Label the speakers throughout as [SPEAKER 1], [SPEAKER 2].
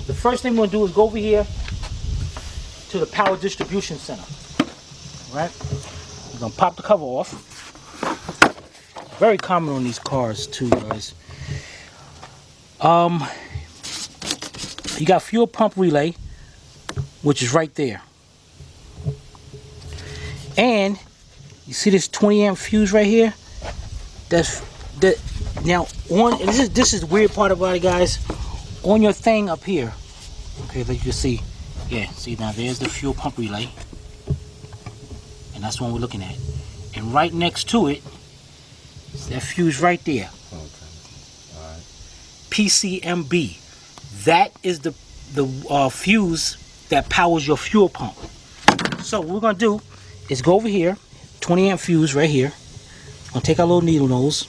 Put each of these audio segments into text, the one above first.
[SPEAKER 1] the first thing we're gonna do is go over here to the power distribution center. All right? We're gonna pop the cover off. Very common on these cars too, guys. You got fuel pump relay, which is right there. And you see this 20 amp fuse right here? Now on, and this is the weird part about it, guys. On your thing up here, okay, that you can see. Yeah, see now there's the fuel pump relay. And that's the one we're looking at. And right next to it, is that fuse right there.
[SPEAKER 2] Okay. Alright.
[SPEAKER 1] PCMB. That is the fuse that powers your fuel pump. So what we're gonna do is go over here, 20 amp fuse right here. I'm gonna take our little needle nose,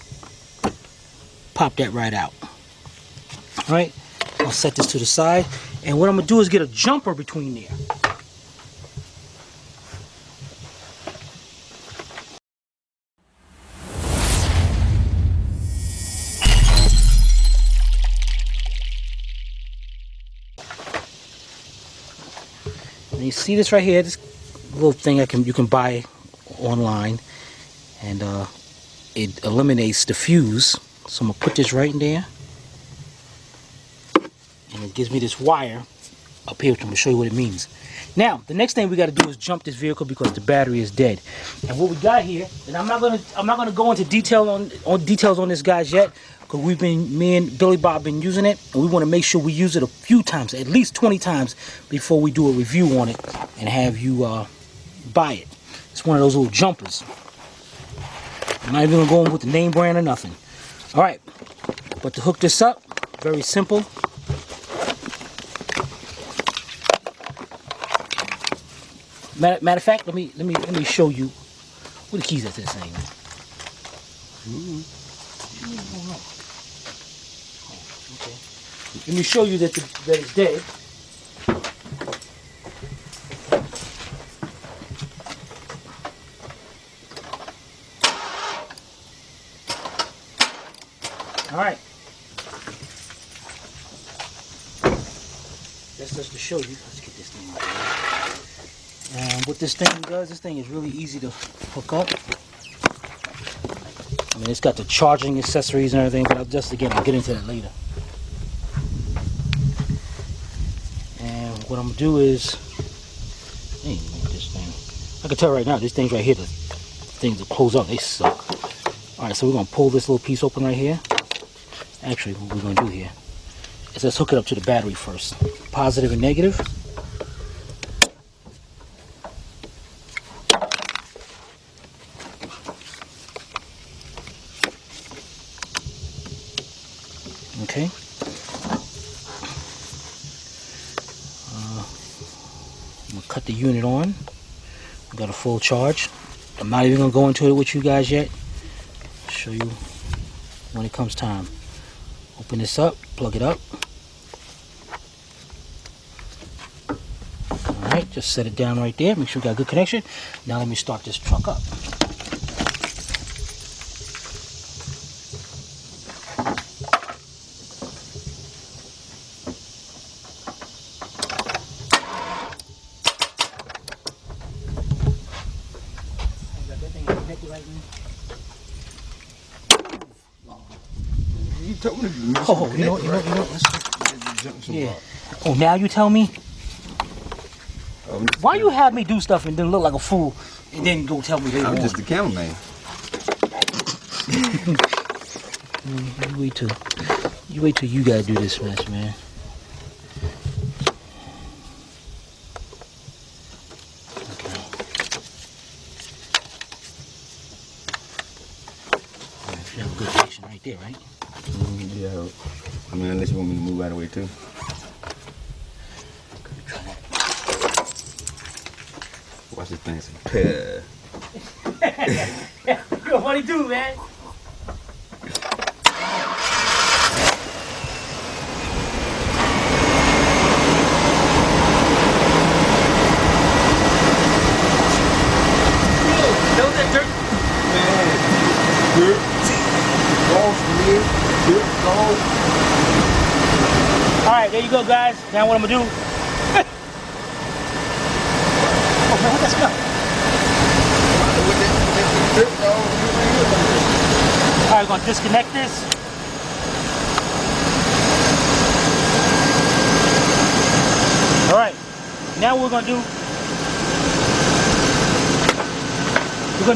[SPEAKER 1] pop that right out. All right, I'll set this to the side, and what I'm gonna do is get a jumper between there. And you see this right here, this little thing you can buy online, and it eliminates the fuse. So I'm gonna put this right in there, and it gives me this wire up here, which I'm gonna show you what it means. Now the next thing we got to do is jump this vehicle because the battery is dead. And what we got here, and I'm not gonna go into detail on details on this, guys, yet, because me and Billy Bob been using it, and we want to make sure we use it a few times, at least 20 times, before we do a review on it and have you buy it. It's one of those little jumpers. I'm not even gonna go in with the name brand or nothing. All right, but to hook this up, very simple. Matter of fact, let me show you where the keys at this thing. Okay. Let me show you that it's dead. All right. That's just to show you. Let's get this thing out there. And what this thing does, this thing is really easy to hook up. I mean, it's got the charging accessories and everything, but I'll get into that later. And what I'm gonna do is, this thing. I can tell right now, these things right here, the things that close up, they suck. All right, so we're gonna pull this little piece open right here. Actually, what we're going to do here is let's hook it up to the battery first. Positive and negative. Okay. I'm going to cut the unit on. We got a full charge. I'm not even going to go into it with you guys yet. I'll show you when it comes time. Open this up, plug it up. Alright, just set it down right there. Make sure we got a good connection. Now let me start this truck up. Got that thing connected right now.
[SPEAKER 2] You told me to
[SPEAKER 1] Oh, you know, yeah. Oh, now you tell me? Why you have me do stuff and then look like a fool and then go tell me they
[SPEAKER 2] I'm
[SPEAKER 1] won?
[SPEAKER 2] just the cameraman.
[SPEAKER 1] You wait till you gotta do this mess, man. Okay. You have a good connection right there, right?
[SPEAKER 2] Yeah. I mean, unless you want me to move out of the way too. Watch this thing.
[SPEAKER 1] You're a funny dude, man. Alright, there you go, guys. Now what I'm gonna do? Oh man, what that smell? All right, we're gonna disconnect this. All right, now what we're gonna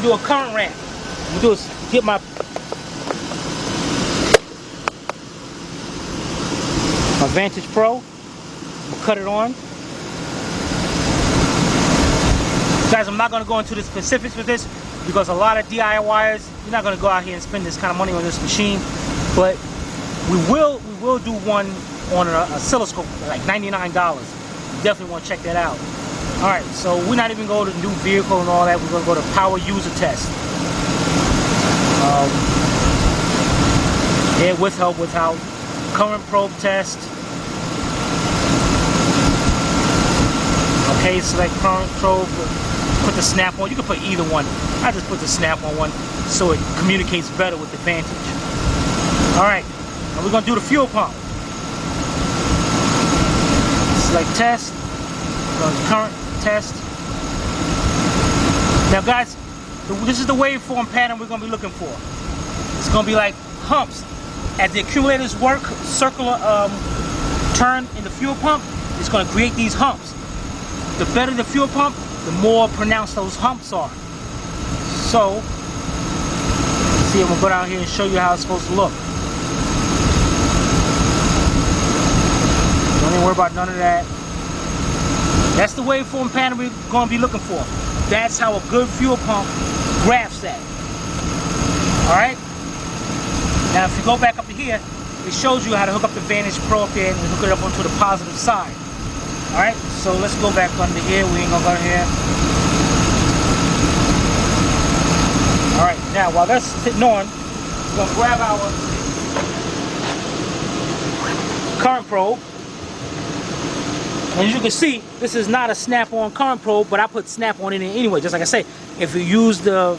[SPEAKER 1] do a current ramp. What we'll do is get my Vantage Pro. We'll cut it on. Guys, I'm not gonna go into the specifics with this because a lot of DIYers, you're not gonna go out here and spend this kind of money on this machine, but we will do one on an oscilloscope, like $99. You definitely want to check that out. All right, so we're not even going to new vehicle and all that. We're gonna go to power user test. Yeah, with help, without. Current probe test. Okay, select current probe. Put the snap on. You can put either one. I just put the snap on one so it communicates better with the Vantage. All right, and we're gonna do the fuel pump. Select test. Go to current test. Now, guys, this is the waveform pattern we're gonna be looking for. It's gonna be like humps. As the accumulators work, circular turn in the fuel pump, it's going to create these humps. The better the fuel pump, the more pronounced those humps are. So, let's see, I'm going to go down here and show you how it's supposed to look. Don't even worry about none of that. That's the waveform pattern we're going to be looking for. That's how a good fuel pump graphs that. Alright? Now if you go back up to here, it shows you how to hook up the Vantage Pro up there and hook it up onto the positive side. Alright, so let's go back under here. We ain't gonna go here. Alright, now while that's sitting on, we're gonna grab our current probe. And as you can see, this is not a snap-on current probe, but I put snap-on in it anyway. Just like I say, if you use the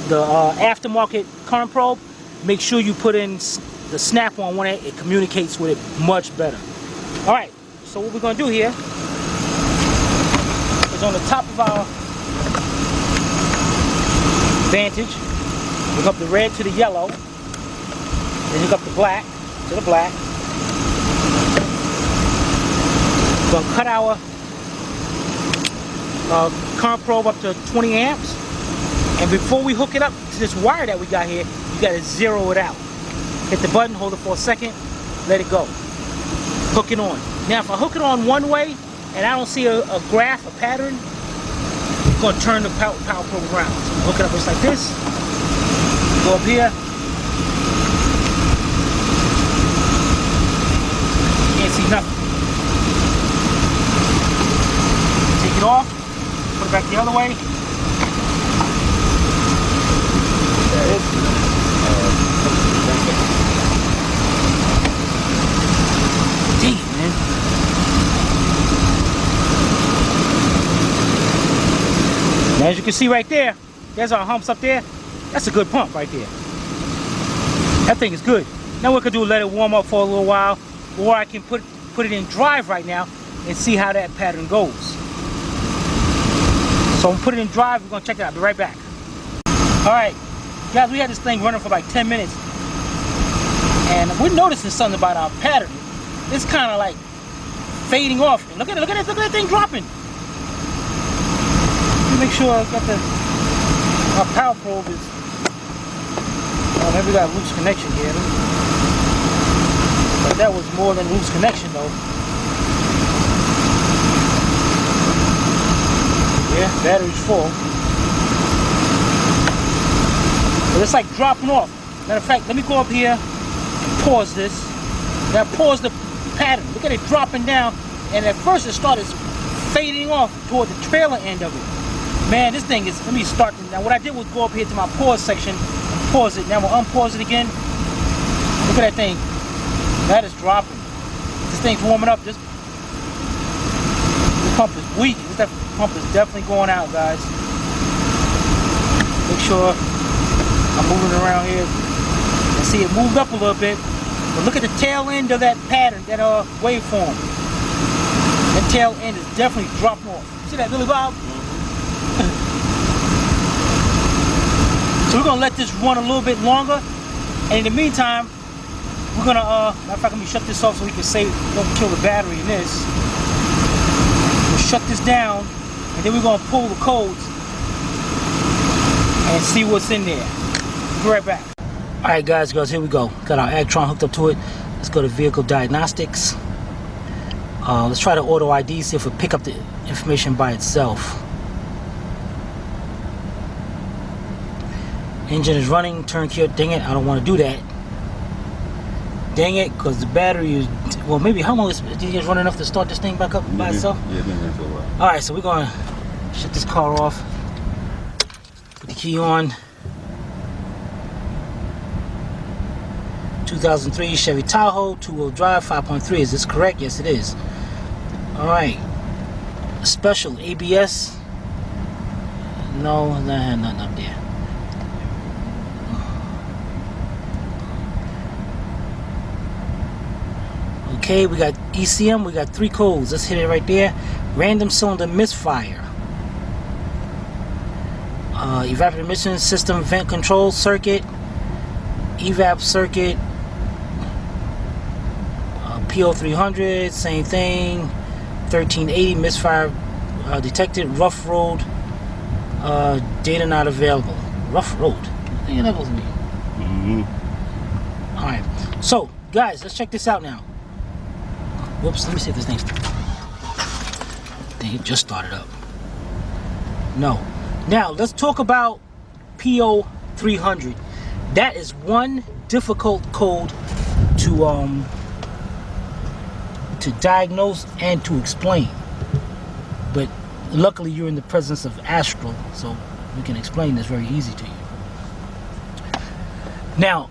[SPEAKER 1] aftermarket current probe, make sure you put in the snap-on one. It communicates with it much better. All right, so what we're gonna do here is on the top of our Vantage, hook up the red to the yellow, then hook up the black to the black. We're gonna cut our current probe up to 20 amps. And before we hook it up to this wire that we got here, you gotta zero it out. Hit the button, hold it for a second, let it go. Hook it on. Now if I hook it on one way and I don't see a graph, a pattern, I'm gonna turn the power probe around. So hook it up just like this. Go up here. Can't see nothing. Take it off, put it back the other way. There it is. Damn, man. Now, as you can see right there, there's our humps up there. That's a good pump right there. That thing is good. Now what we can do is let it warm up for a little while, or I can put it in drive right now and see how that pattern goes. So I'm gonna put it in drive. We're gonna check it out. I'll be right back. All right, guys, we had this thing running for like 10 minutes, and we're noticing something about our pattern. It's kind of like fading off. And look at it, look at that thing dropping. Let me make sure I got our power probe is. Maybe we got a loose connection here. But that was more than loose connection though. Yeah, battery's full. But it's like dropping off. Matter of fact, let me go up here and pause this. Now pause the pattern. Look at it dropping down. And at first it started fading off toward the trailer end of it. Man, this thing is, let me start. Now what I did was go up here to my pause section and pause it. Now we'll unpause it again. Look at that thing. That is dropping. This thing's warming up. This pump is weak. This pump is definitely going out, guys. Make sure I'm moving around here. And see, it moved up a little bit. But look at the tail end of that pattern, that waveform. That tail end is definitely dropping off. You see that, Billy Bob? So we're gonna let this run a little bit longer, and in the meantime, we're gonna matter of fact, let me shut this off so we can save, don't kill the battery in this. We'll shut this down, and then we're gonna pull the codes and see what's in there. Be right back. All right, guys, here we go. Got our Actron hooked up to it. Let's go to vehicle diagnostics. Let's try the auto ID, see if we pick up the information by itself. Engine is running, turnkey. Dang it, I don't want to do that. Dang it, because the battery is, well, maybe how long is it run enough to start this thing back up by itself?
[SPEAKER 2] Yeah, it's been running for a while.
[SPEAKER 1] All right, so we're going to shut this car off. Put the key on. 2003 Chevy Tahoe, two-wheel drive, 5.3. Is this correct? Yes, it is. All right. Special ABS. No, nothing up there. Okay, we got ECM. We got 3 codes. Let's hit it right there. Random cylinder misfire. Evaporator emission system vent control circuit. Evap circuit. PO300, same thing. 1380 misfire detected. Rough road. Data not available. Rough road. What the hell that supposed to mean? All right. So, guys, let's check this out now. Whoops. Let me see if this thing's. Dang, it just started up. No. Now, let's talk about PO300. That is one difficult code to diagnose and to explain. But luckily you're in the presence of Astral, so we can explain this very easy to you. Now,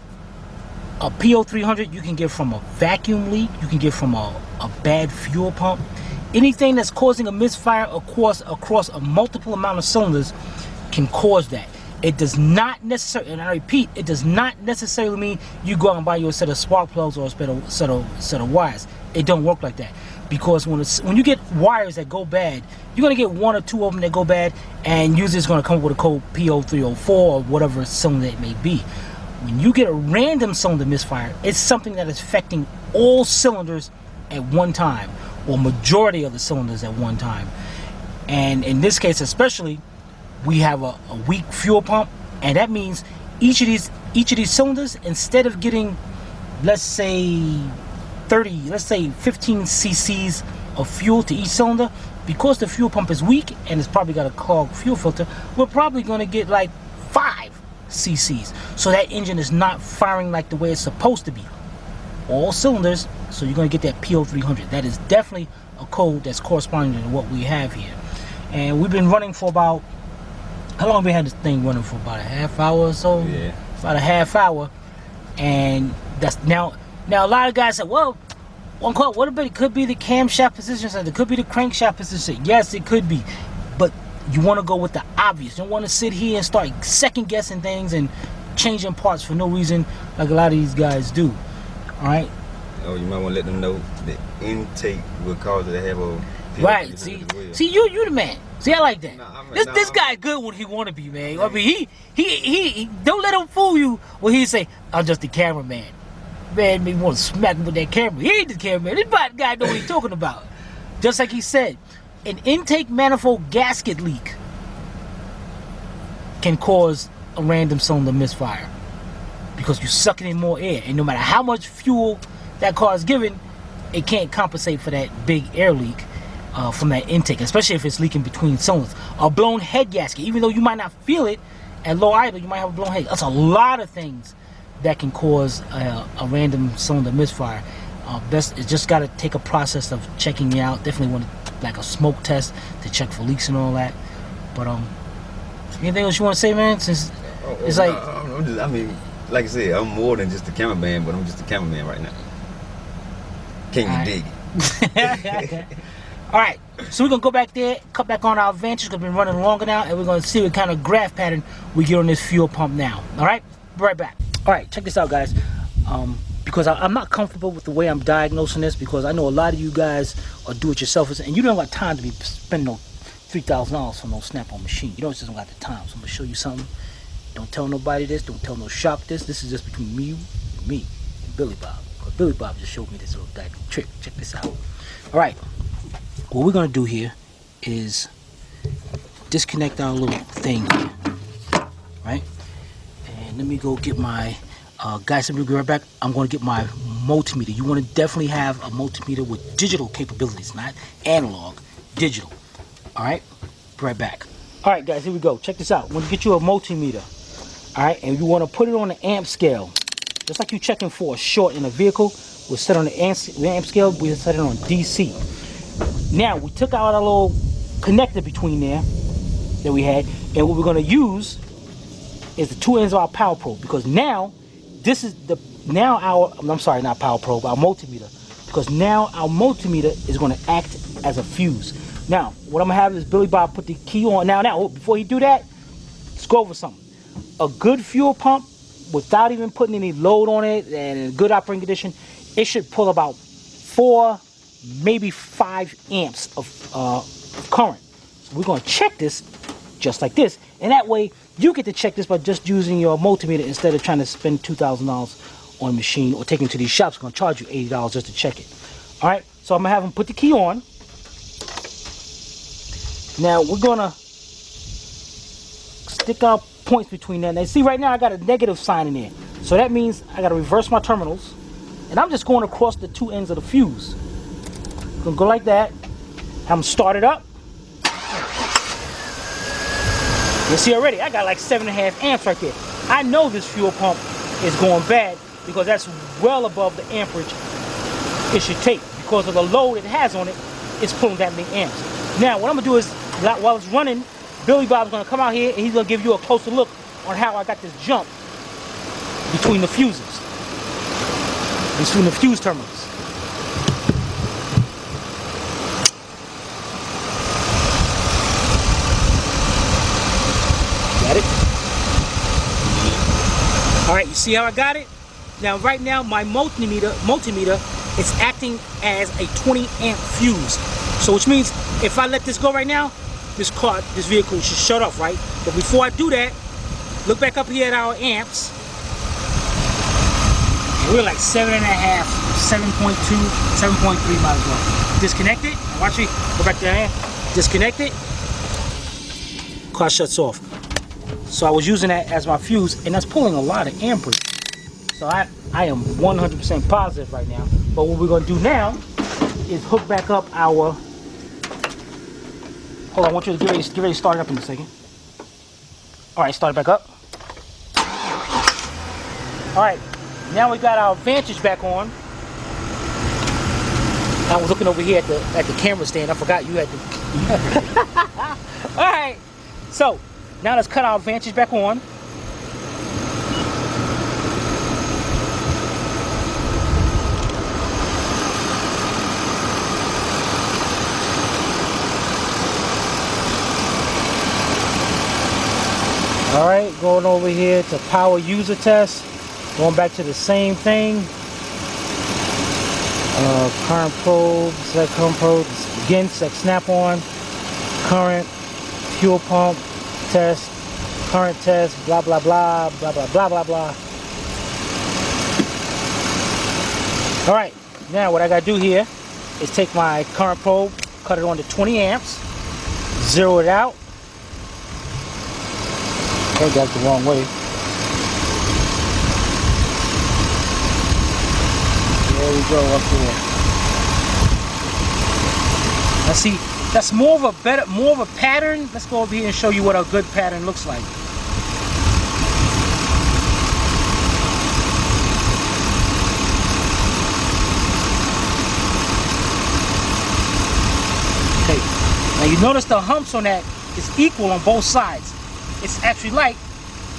[SPEAKER 1] a PO300 you can get from a vacuum leak, you can get from a bad fuel pump. Anything that's causing a misfire across a multiple amount of cylinders can cause that. It does not necessarily, and I repeat, it does not necessarily mean you go out and buy you a set of spark plugs or a set of wires. It don't work like that, because when you get wires that go bad, you're gonna get 1 or 2 of them that go bad, and usually it's gonna come up with a code PO304 or whatever cylinder it may be. When you get a random cylinder misfire, it's something that is affecting all cylinders at one time, or majority of the cylinders at one time. And in this case especially, we have a weak fuel pump, and that means each of these cylinders, instead of getting, let's say 15 cc's of fuel to each cylinder, because the fuel pump is weak and it's probably got a clogged fuel filter, we're probably going to get like 5 cc's. So that engine is not firing like the way it's supposed to be. All cylinders, so you're going to get that PO300. That is definitely a code that's corresponding to what we have here. And we've been running for about, how long have we had this thing running for? About a half hour or so?
[SPEAKER 2] Yeah.
[SPEAKER 1] About a half hour. And that's now a lot of guys say, well, what about it could be the camshaft position, it could be the crankshaft position. Yes, it could be. But you want to go with the obvious. You don't want to sit here and start second guessing things and changing parts for no reason like a lot of these guys do. Alright?
[SPEAKER 2] Oh, you might want to let them know the intake will cause it to have a
[SPEAKER 1] right, see you the man. See, I like that. This guy good when he want to be, man. I mean, he don't let him fool you when he say, I'm just the cameraman. Man, me want to smack him with that camera. He ain't the cameraman. This guy know what he's talking about. Just like he said, an intake manifold gasket leak can cause a random cylinder misfire because you're sucking in more air, and no matter how much fuel that car is given, it can't compensate for that big air leak from that intake, especially if it's leaking between cylinders. A blown head gasket, even though you might not feel it at low idle, you might have a blown head. That's a lot of things that can cause a random cylinder misfire. Best is just got to take a process of checking it out. Definitely want like a smoke test to check for leaks and all that. But anything else you want to say, man? Since it's like,
[SPEAKER 2] I mean, like I said, I'm more than just a cameraman, but I'm just a cameraman right now. Can you dig it?
[SPEAKER 1] All right, so we're gonna go back there, cut back on our advantage because we've been running longer now, and we're gonna see what kind of graph pattern we get on this fuel pump now. All right, be right back. All right, check this out, guys. because I'm not comfortable with the way I'm diagnosing this, because I know a lot of you guys are do-it-yourselfers and you don't got time to be spending no $3,000 for no snap-on machine. You just don't got the time. So I'm gonna show you something. Don't tell nobody this. Don't tell no shop this. This is just between me, and Billy Bob. Because Billy Bob just showed me this little trick. Check this out. All right. What we're gonna do here is disconnect our little thing here, right? And let me go get my guys. Let me be right back. I'm going to get my multimeter. You want to definitely have a multimeter with digital capabilities, not analog, digital. All right, be right back. All right, guys, here we go. Check this out. I'm going to get you a multimeter. All right, and you want to put it on the amp scale, just like you're checking for a short in a vehicle. We'll set on the amp scale. We'll set it on DC. Now we took out our little connector between there that we had, and what we're going to use is the two ends of our power probe, because now this is I'm sorry, not power probe, our multimeter, because now our multimeter is going to act as a fuse. Now what I'm gonna have is Billy Bob put the key on. Now before you do that, let's go over something. A good fuel pump, without even putting any load on it and in good operating condition, it should pull about 4, maybe 5 amps of current. So we're going to check this just like this, and that way you get to check this by just using your multimeter instead of trying to spend $2,000 on a machine or taking it to these shops. Going to charge you $80 just to check it. All right, so I'm gonna have him put the key on. Now we're gonna stick our points between that. Now see, right now I got a negative sign in there, so that means I got to reverse my terminals, and I'm just going across the two ends of the fuse. Gonna go like that. Have them start it up. You see already, I got like 7.5 amps right there. I know this fuel pump is going bad because that's well above the amperage it should take. Because of the load it has on it, it's pulling that many amps. Now, what I'm gonna do is, while it's running, Billy Bob's gonna come out here and he's gonna give you a closer look on how I got this jump between the fuses, between the fuse terminals. Got it? All right, you see how I got it? Now, right now, my multimeter is acting as a 20 amp fuse. So, which means if I let this go right now, this vehicle should shut off, right? But before I do that, look back up here at our amps. We're like 7.5, 7.2, 7.3 might as well. Disconnect it. Watch me. Go back to the hand. Disconnect it. Car shuts off. So I was using that as my fuse, and that's pulling a lot of amperage. So I am 100% positive right now. But what we're going to do now is hook back up our... Hold on, I want you to get ready to start it up in a second. All right, start it back up. All right, now we got our Vantage back on. I was looking over here at the camera stand. I forgot you had to... All right, so now let's cut our Vantage back on. All right, going over here to power user test. Going back to the same thing. Current probe, select current probe. Again, select snap on. Current, fuel pump, test, current test, blah, blah, blah, blah, blah, blah, blah, blah. All right, now what I gotta do here is take my current probe, cut it on to 20 amps, zero it out. Okay, that's the wrong way. There we go, up there. Now see, that's more of a pattern. Let's go over here and show you what a good pattern looks like. Okay, now you notice the humps on that is equal on both sides. It's actually like,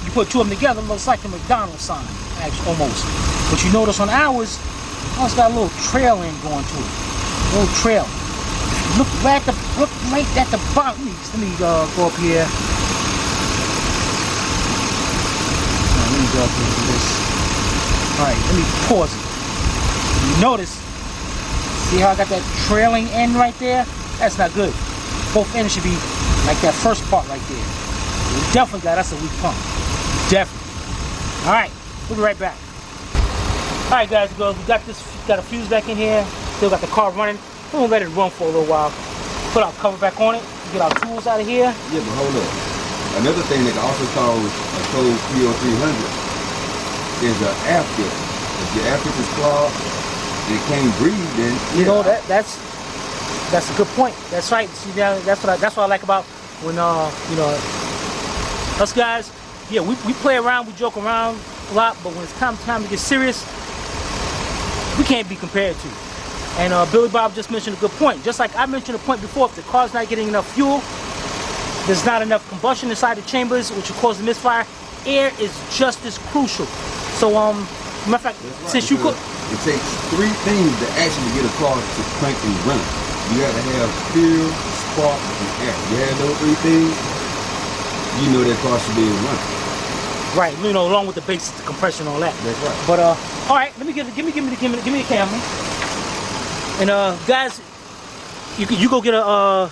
[SPEAKER 1] you put two of them together, it looks like a McDonald's sign, actually, almost. But you notice on ours, it's got a little trail in going to it. A little trail. Look right at the bottom. Let me go up here. Let me go up here to this. Alright, let me pause it. You notice, see how I got that trailing end right there? That's not good. Both ends should be like that first part right there. We definitely got us a weak pump. Definitely. All right, we'll be right back. All right, guys, girls, we got a fuse back in here. Still got the car running. We're gonna let it run for a little while. Put our cover back on it. Get our tools out of here.
[SPEAKER 2] Yeah, but hold up. Another thing that can also cause a cold PO300 is an air filter. If your air filter is clogged and it can't breathe, then
[SPEAKER 1] you know that's a good point. That's right. See, that's what I like about when you know, us guys. Yeah, we play around, we joke around a lot, but when it's time to get serious, we can't be compared to. And Billy Bob just mentioned a good point. Just like I mentioned a point before, if the car's not getting enough fuel, there's not enough combustion inside the chambers, which will cause the misfire. Air is just as crucial. So, matter of fact,
[SPEAKER 2] right,
[SPEAKER 1] since you could,
[SPEAKER 2] it takes 3 things to actually get a car to crank and run. You got to have fuel, spark, and air. You have those 3 things, you know that car should be running.
[SPEAKER 1] Right, you know, along with the basics, the compression, all that.
[SPEAKER 2] That's right.
[SPEAKER 1] But all right, let me give me the camera. And guys, you go get a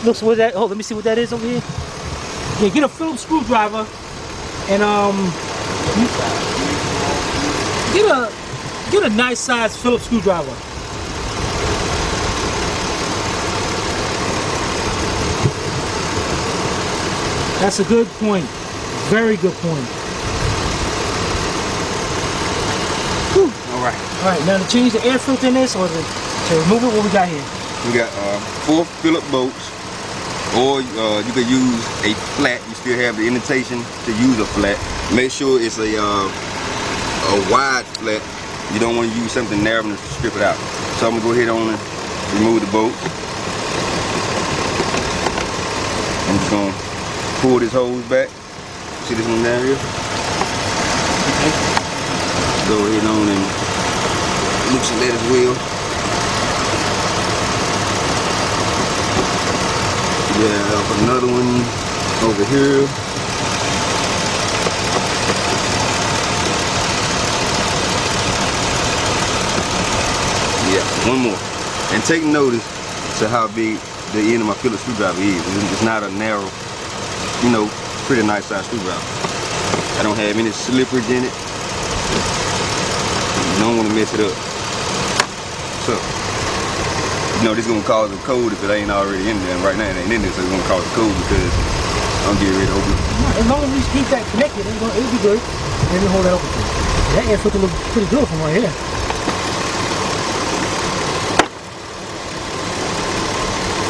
[SPEAKER 1] looks what that. Oh, let me see what that is over here. Yeah, get a Phillips screwdriver, and get a nice size Phillips screwdriver. That's a good point. Very good point. Whew. All right. Now to change the air filter in this, or to remove it, what we got here?
[SPEAKER 2] We got 4 Phillips bolts, or you could use a flat. You still have the indentation to use a flat. Make sure it's a wide flat. You don't want to use something narrow to strip it out. So I'm gonna go ahead on and remove the bolt. I'm just gonna pull this hose back. See this one down here?
[SPEAKER 1] Okay.
[SPEAKER 2] Go ahead on and loosen that as well. Yeah, another one over here. Yeah, one more. And take notice to how big the end of my Phillips screwdriver is. It's not a narrow, you know, pretty nice size screwdriver. I don't have any slippage in it. You don't want to mess it up. So, you know, this is gonna cause a cold if it ain't already in there. And right now it ain't in there, so it's gonna cause a cold because I'm getting ready to open it.
[SPEAKER 1] As long as we keep that connected, it'll be good. Let me hold that open. That air filter looks pretty good from right here.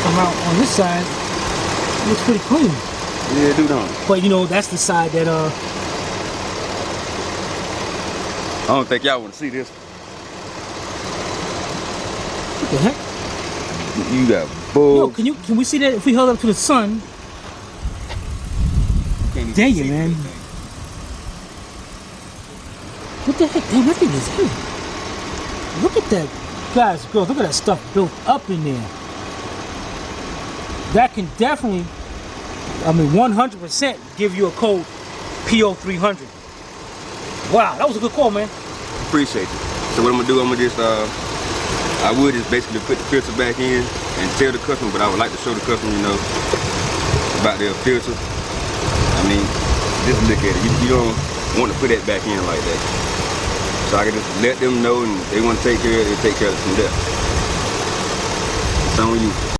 [SPEAKER 1] Come out on this side, it looks pretty clean.
[SPEAKER 2] Yeah, do don't.
[SPEAKER 1] But you know, that's the side that
[SPEAKER 2] I don't think y'all want to see this.
[SPEAKER 1] what the heck?
[SPEAKER 2] You got bugs.
[SPEAKER 1] Yo, can we see that if we held up to the sun? Dang it, man. What the heck? Damn, that thing is heavy. Look at that. Guys, girls, look at that stuff built up in there. That can definitely, I mean, 100% give you a code PO300. Wow, that was a good call, man.
[SPEAKER 2] Appreciate it. So what I'm gonna do, I'm gonna just I would just basically put the filter back in and tell the customer, but I would like to show the customer, you know, about their filter. I mean, just look at it. You don't want to put that back in like that. So I can just let them know, and if they want to take care of it, they take care of it from there. It's on you.